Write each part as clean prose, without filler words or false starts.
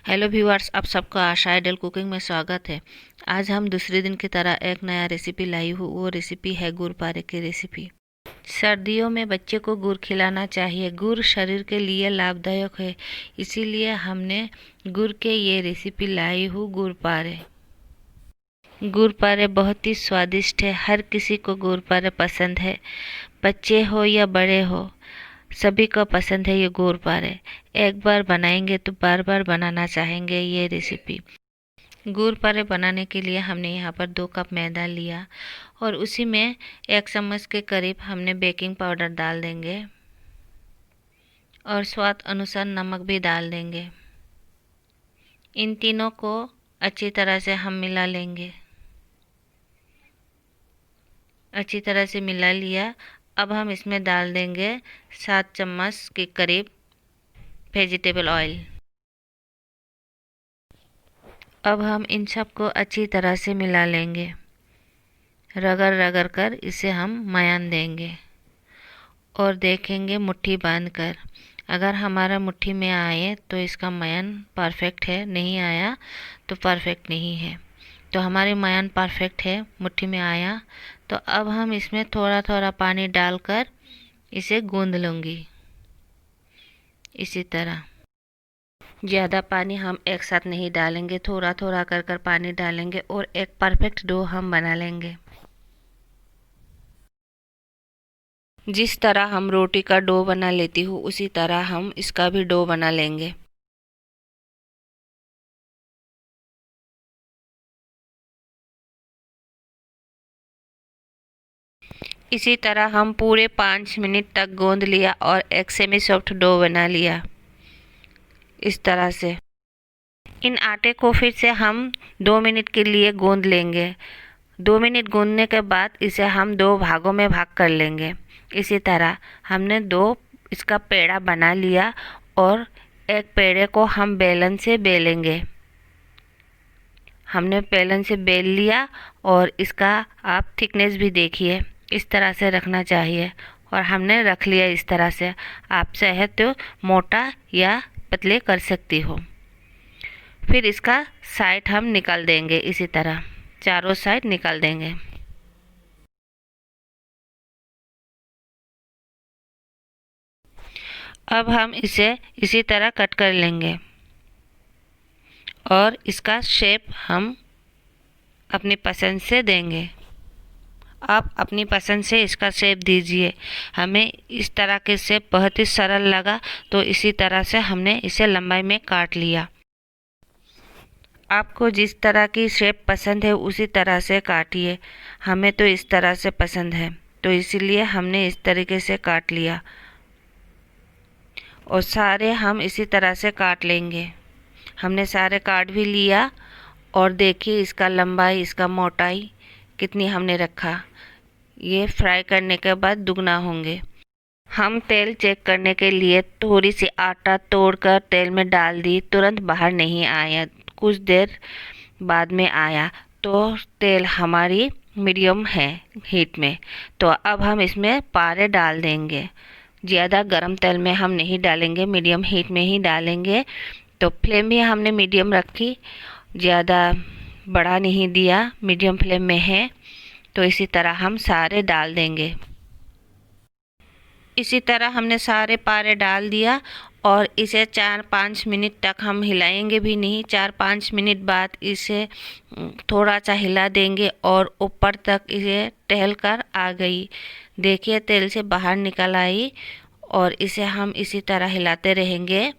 Hello viewers, आप सबका आशा idol cooking में स्वागत है। आज हम दूसरे दिन की तरह एक नया रेसिपी लाई हूँ। वो रेसिपी है गुड़ पारे की रेसिपी। सर्दियों में बच्चे को गुड़ खिलाना चाहिए। गुड़ शरीर के लिए लाभदायक है, इसीलिए हमने गुड़ के ये रेसिपी लाई हूँ, गुड़ पारे। गुड़ पारे बहुत ही स्वादिष्ट है। हर किसी को गुड़ पारे पसंद है, बच्चे हो या बड़े हो, सभी को पसंद है ये गुड़ पारे। एक बार बनाएंगे तो बार बार बनाना चाहेंगे ये रेसिपी। गुड़ पारे बनाने के लिए हमने यहाँ पर 2 कप मैदा लिया और उसी में 1 चम्मच के करीब हमने बेकिंग पाउडर डाल देंगे और स्वाद अनुसार नमक भी डाल देंगे। इन तीनों को अच्छी तरह से हम मिला लेंगे। अच्छी तरह से मिला लिया। अब हम इसमें डाल देंगे 7 चम्मच के करीब वेजिटेबल ऑयल। अब हम इन सब को अच्छी तरह से मिला लेंगे। रगड़ रगड़ कर इसे हम मयान देंगे और देखेंगे मुट्ठी बांध कर। अगर हमारा मुट्ठी में आए तो इसका मयान परफेक्ट है, नहीं आया तो परफेक्ट नहीं है। तो हमारे मयान परफेक्ट है, मुट्ठी में आया। तो अब हम इसमें थोड़ा थोड़ा पानी डालकर इसे गूंद लूँगी। इसी तरह ज़्यादा पानी हम एक साथ नहीं डालेंगे, थोड़ा थोड़ा कर कर पानी डालेंगे और एक परफेक्ट डो हम बना लेंगे। जिस तरह हम रोटी का डो बना लेती हूँ उसी तरह हम इसका भी डो बना लेंगे। इसी तरह हम पूरे 5 मिनट तक गूंद लिया और एक सेमी सॉफ्ट डो बना लिया। इस तरह से इन आटे को फिर से हम 2 मिनट के लिए गूंद लेंगे। 2 मिनट गूंदने के बाद इसे हम 2 भागों में भाग कर लेंगे। इसी तरह हमने 2 इसका पेड़ा बना लिया और एक पेड़े को हम बेलन से बेलेंगे। हमने बेलन से बेल लिया और इसका आप थिकनेस भी देखिए, इस तरह से रखना चाहिए और हमने रख लिया इस तरह से। आप चाहे तो मोटा या पतले कर सकती हो। फिर इसका साइड हम निकाल देंगे। इसी तरह चारों साइड निकाल देंगे। अब हम इसे इसी तरह कट कर लेंगे और इसका शेप हम अपनी पसंद से देंगे। आप अपनी पसंद से इसका शेप दीजिए। हमें इस तरह के शेप बहुत ही सरल लगा तो इसी तरह से हमने इसे लंबाई में काट लिया। आपको जिस तरह की शेप पसंद है उसी तरह से काटिए। हमें तो इस तरह से पसंद है तो इसीलिए हमने इस तरीके से काट लिया और सारे हम इसी तरह से काट लेंगे। हमने सारे काट भी लिया और देखिए इसका लंबाई, इसका मोटाई कितनी हमने रखा। ये फ्राई करने के बाद दुगना होंगे। हम तेल चेक करने के लिए थोड़ी सी आटा तोड़कर तेल में डाल दी। तुरंत बाहर नहीं आया, कुछ देर बाद में आया। तो तेल हमारी मीडियम है हीट में। तो अब हम इसमें पारे डाल देंगे। ज़्यादा गरम तेल में हम नहीं डालेंगे, मीडियम हीट में ही डालेंगे। तो फ्लेम भी हमने मीडियम रखी, ज़्यादा बड़ा नहीं दिया, मीडियम फ्लेम में है। तो इसी तरह हम सारे डाल देंगे। इसी तरह हमने सारे पारे डाल दिया और इसे 4-5 मिनट तक हम हिलाएंगे भी नहीं। 4-5 मिनट बाद इसे थोड़ा सा हिला देंगे और ऊपर तक इसे टहल कर आ गई। देखिए तेल से बाहर निकल आई और इसे हम इसी तरह हिलाते रहेंगे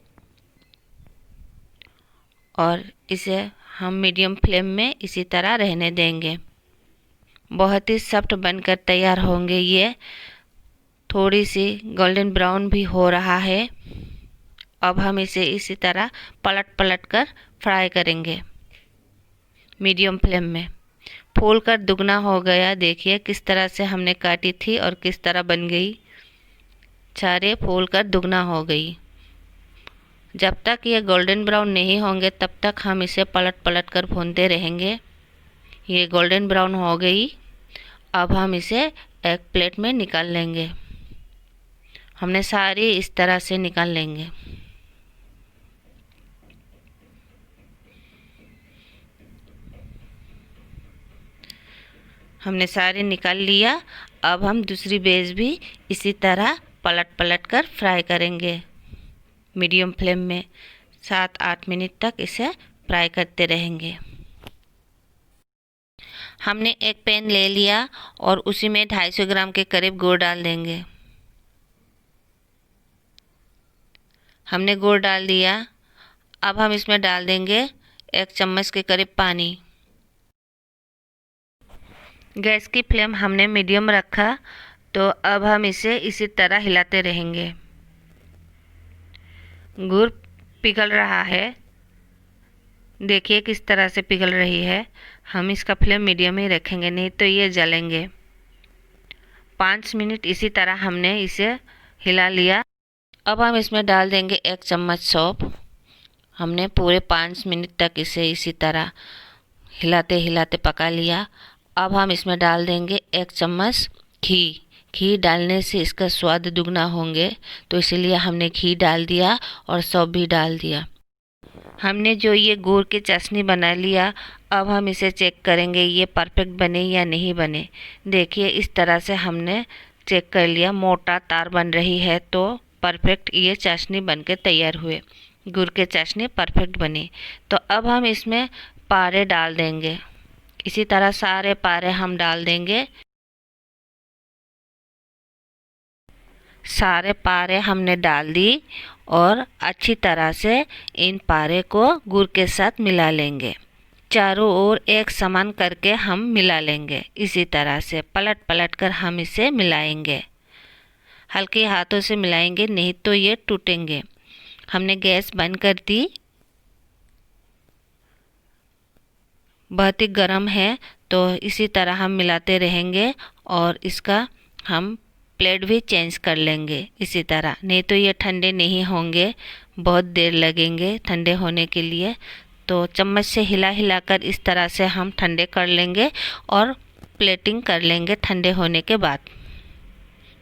और इसे हम मीडियम फ्लेम में इसी तरह रहने देंगे। बहुत ही सॉफ्ट बनकर तैयार होंगे ये। थोड़ी सी गोल्डन ब्राउन भी हो रहा है। अब हम इसे इसी तरह पलट पलट कर फ्राई करेंगे मीडियम फ्लेम में। फूल कर दुगना हो गया। देखिए किस तरह से हमने काटी थी और किस तरह बन गई। सारे फूल कर दुगना हो गई। जब तक ये गोल्डन ब्राउन नहीं होंगे तब तक हम इसे पलट पलट कर भूनते रहेंगे। ये गोल्डन ब्राउन हो गई। अब हम इसे एक प्लेट में निकाल लेंगे। हमने सारी इस तरह से निकाल लेंगे। हमने सारे निकाल लिया। अब हम दूसरी बेस भी इसी तरह पलट पलट कर फ्राई करेंगे मीडियम फ्लेम में। 7-8 मिनट तक इसे फ्राई करते रहेंगे। हमने एक पैन ले लिया और उसी में 250 ग्राम के करीब गुड़ डाल देंगे। हमने गुड़ डाल दिया। अब हम इसमें डाल देंगे 1 चम्मच के करीब पानी। गैस की फ्लेम हमने मीडियम रखा, तो अब हम इसे इसी तरह हिलाते रहेंगे। गुड़ पिघल रहा है, देखिए किस तरह से पिघल रही है। हम इसका फ्लेम मीडियम ही रखेंगे, नहीं तो ये जलेंगे। 5 मिनट इसी तरह हमने इसे हिला लिया। अब हम इसमें डाल देंगे 1 चम्मच सौंफ। हमने पूरे 5 मिनट तक इसे इसी तरह हिलाते हिलाते पका लिया। अब हम इसमें डाल देंगे 1 चम्मच घी। घी डालने से इसका स्वाद दुगना होंगे, तो इसीलिए हमने घी डाल दिया और सौंफ भी डाल दिया। हमने जो ये गुड़ की चाशनी बना लिया, अब हम इसे चेक करेंगे ये परफेक्ट बने या नहीं बने। देखिए इस तरह से हमने चेक कर लिया, मोटा तार बन रही है तो परफेक्ट ये चाशनी बनके तैयार हुए, गुड़ के चाशनी परफेक्ट बनी। तो अब हम इसमें पारे डाल देंगे। इसी तरह सारे पारे हम डाल देंगे। सारे पारे हमने डाल दी और अच्छी तरह से इन पारे को गुड़ के साथ मिला लेंगे। चारों ओर एक समान करके हम मिला लेंगे। इसी तरह से पलट पलट कर हम इसे मिलाएंगे। हल्के हाथों से मिलाएंगे, नहीं तो ये टूटेंगे। हमने गैस बंद कर दी। बहुत ही गर्म है, तो इसी तरह हम मिलाते रहेंगे और इसका हम प्लेट भी चेंज कर लेंगे इसी तरह, नहीं तो ये ठंडे नहीं होंगे, बहुत देर लगेंगे ठंडे होने के लिए। तो चम्मच से हिला हिला कर इस तरह से हम ठंडे कर लेंगे और प्लेटिंग कर लेंगे ठंडे होने के बाद।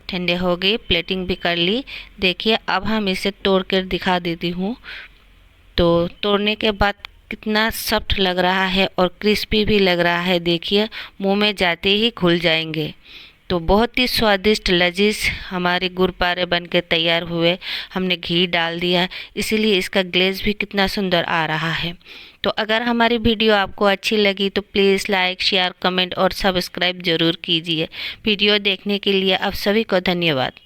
ठंडे हो गई, प्लेटिंग भी कर ली। देखिए अब हम इसे तोड़ कर दिखा देती हूँ। तो तोड़ने के बाद कितना सॉफ्ट लग रहा है और क्रिस्पी भी लग रहा है। देखिए मुंह में जाते ही घुल जाएंगे। तो बहुत ही स्वादिष्ट लजीज हमारे गुड़ पारे बन के तैयार हुए। हमने घी डाल दिया, इसीलिए इसका ग्लेज भी कितना सुंदर आ रहा है। तो अगर हमारी वीडियो आपको अच्छी लगी तो प्लीज़ लाइक, शेयर, कमेंट और सब्सक्राइब ज़रूर कीजिए। वीडियो देखने के लिए आप सभी को धन्यवाद।